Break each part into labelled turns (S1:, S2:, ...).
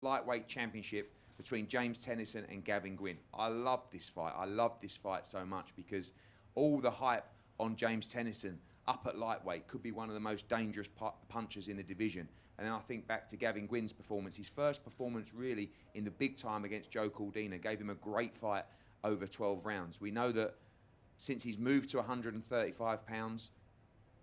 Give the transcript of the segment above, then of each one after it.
S1: lightweight championship between James Tennyson and Gavin Gwynne. I love this fight. I love this fight so much because all the hype on James Tennyson up at lightweight could be one of the most dangerous punchers in the division. And then I think back to Gavin Gwynne's performance, his first performance really in the big time against Joe Cordina gave him a great fight over 12 rounds. We know that since he's moved to 135 pounds,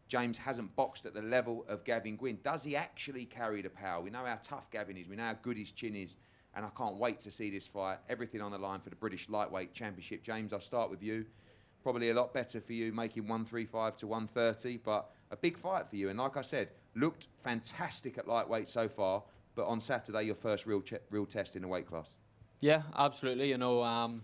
S1: James hasn't boxed at the level of Gavin Gwynne. Does he actually carry the power? We know how tough Gavin is. We know how good his chin is. And I can't wait to see this fight. Everything on the line for the British Lightweight Championship. James, I'll start with you. Probably a lot better for you making 135 to 130, but a big fight for you. And like I said, looked fantastic at lightweight so far, but on Saturday, your first real test in the weight class.
S2: Yeah, absolutely. You know,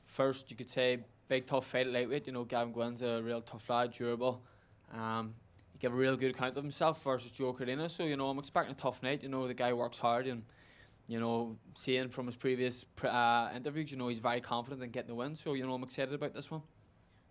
S2: first you could say big tough fight at lightweight. You know, Gavin Gwynne's a real tough lad, durable. He gave a real good account of himself versus Joe Cordina. So, you know, I'm expecting a tough night. You know, the guy works hard and, you know, seeing from his previous interviews, you know, he's very confident in getting the win. So, you know, I'm excited about this one.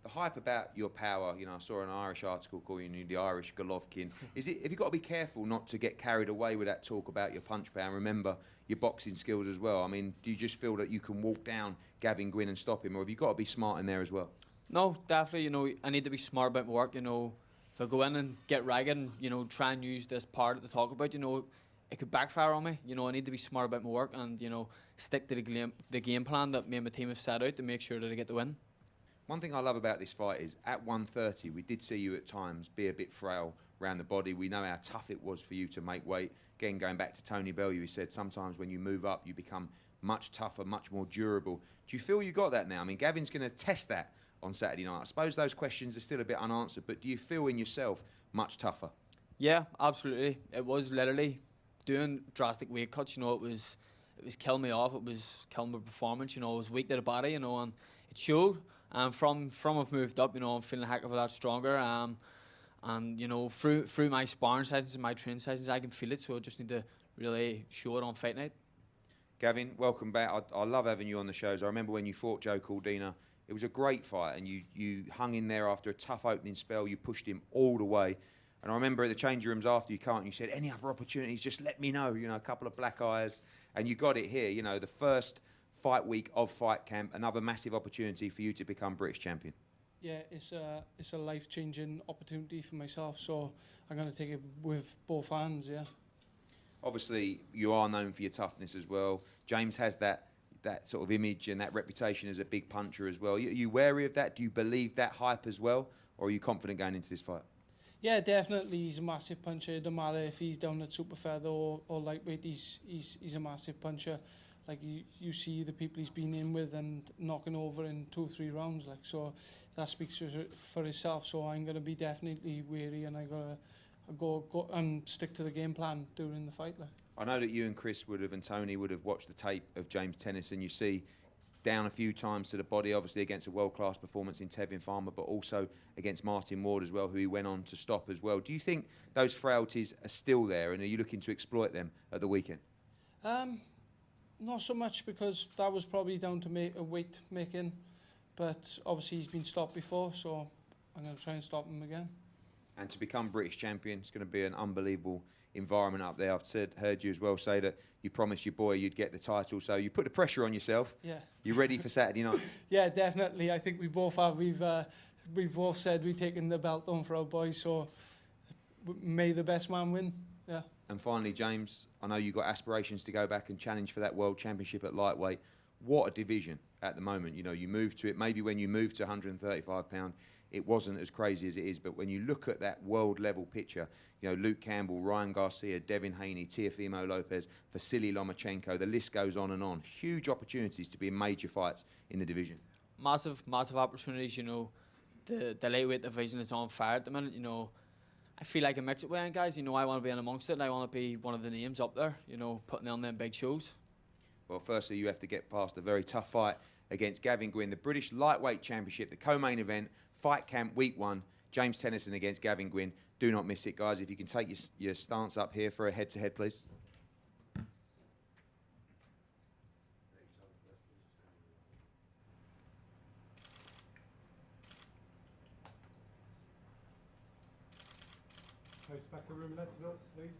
S1: The hype about your power, you know, I saw an Irish article calling you the Irish Golovkin. Have you got to be careful not to get carried away with that talk about your punch power and remember your boxing skills as well? I mean, do you just feel that you can walk down Gavin Gwynne and stop him, or have you got to be smart in there as well?
S2: No, definitely. You know, I need to be smart about my work. You know, if I go in and get ragged and, you know, try and use this part to talk about, you know, it could backfire on me. You know, I need to be smart about my work and, you know, stick to the game plan that me and my team have set out to make sure that I get the win.
S1: One thing I love about this fight is at 130, we did see you at times be a bit frail around the body. We know how tough it was for you to make weight. Again, going back to Tony Bellew, he said sometimes when you move up, you become much tougher, much more durable. Do you feel you got that now? I mean, Gavin's going to test that on Saturday night. I suppose those questions are still a bit unanswered, but do you feel in yourself much tougher?
S2: Yeah, absolutely. It was literally doing drastic weight cuts. You know, it was killing me off. It was killing my performance. You know, I was weak to the body. You know, and it showed. And from I've moved up, you know, I'm feeling a heck of a lot stronger. And you know, through my sparring sessions and my training sessions, I can feel it. So I just need to really show it on fight night.
S1: Gavin, welcome back. I love having you on the shows. I remember when you fought Joe Cordina. It was a great fight, and you hung in there after a tough opening spell. You pushed him all the way. And I remember at the change rooms after you said, any other opportunities, just let me know. You know, a couple of black eyes. And you got it here. You know, the first fight week of Fight Camp, another massive opportunity for you to become British champion.
S3: Yeah, it's a life-changing opportunity for myself, so I'm going to take it with both hands, yeah.
S1: Obviously, you are known for your toughness as well. James has that sort of image and that reputation as a big puncher as well. Are you wary of that? Do you believe that hype as well? Or are you confident going into this fight?
S3: Yeah, definitely. He's a massive puncher. It doesn't matter if he's down at super feather or lightweight. He's a massive puncher. Like you see the people he's been in with and knocking over in 2 or 3 rounds. Like, so that speaks for itself. So I'm going to be definitely wary, and I gotta go and stick to the game plan during the fight. Like.
S1: I know that you and Chris and Tony would have watched the tape of James Tennyson. You see down a few times to the body, obviously against a world-class performance in Tevin Farmer, but also against Martin Ward as well, who he went on to stop as well. Do you think those frailties are still there, and are you looking to exploit them at the weekend?
S3: Not so much, because that was probably down to a weight making, but obviously he's been stopped before, so I'm going to try and stop him again.
S1: And to become British champion, it's going to be an unbelievable environment up there. I've heard you as well say that you promised your boy you'd get the title, so you put the pressure on yourself.
S3: Yeah.
S1: You ready for Saturday night?
S3: Yeah, definitely. I think we both have. We've both said we're taking the belt on for our boys, so may the best man win. Yeah.
S1: And finally, James, I know you've got aspirations to go back and challenge for that world championship at lightweight. What a division at the moment. You know, you moved to it. Maybe when you moved to 135 pound, it wasn't as crazy as it is. But when you look at that world level picture, you know, Luke Campbell, Ryan Garcia, Devin Haney, Teofimo Lopez, Vasily Lomachenko, the list goes on and on. Huge opportunities to be in major fights in the division.
S2: Massive opportunities. You know, the lightweight division is on fire at the minute. You know, I feel like a mix it weighing, guys. You know, I want to be in amongst it, and I want to be one of the names up there, you know, putting on them big shows.
S1: Well, firstly, you have to get past a very tough fight against Gavin Gwynne, the British Lightweight Championship, the co-main event, Fight Camp Week 1, James Tennyson against Gavin Gwynne. Do not miss it, guys. If you can take your stance up here for a head-to-head, please.
S4: Back a room, let's please.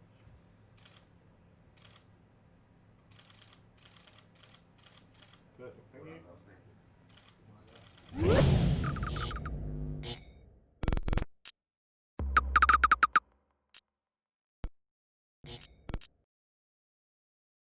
S4: Perfect, thank you.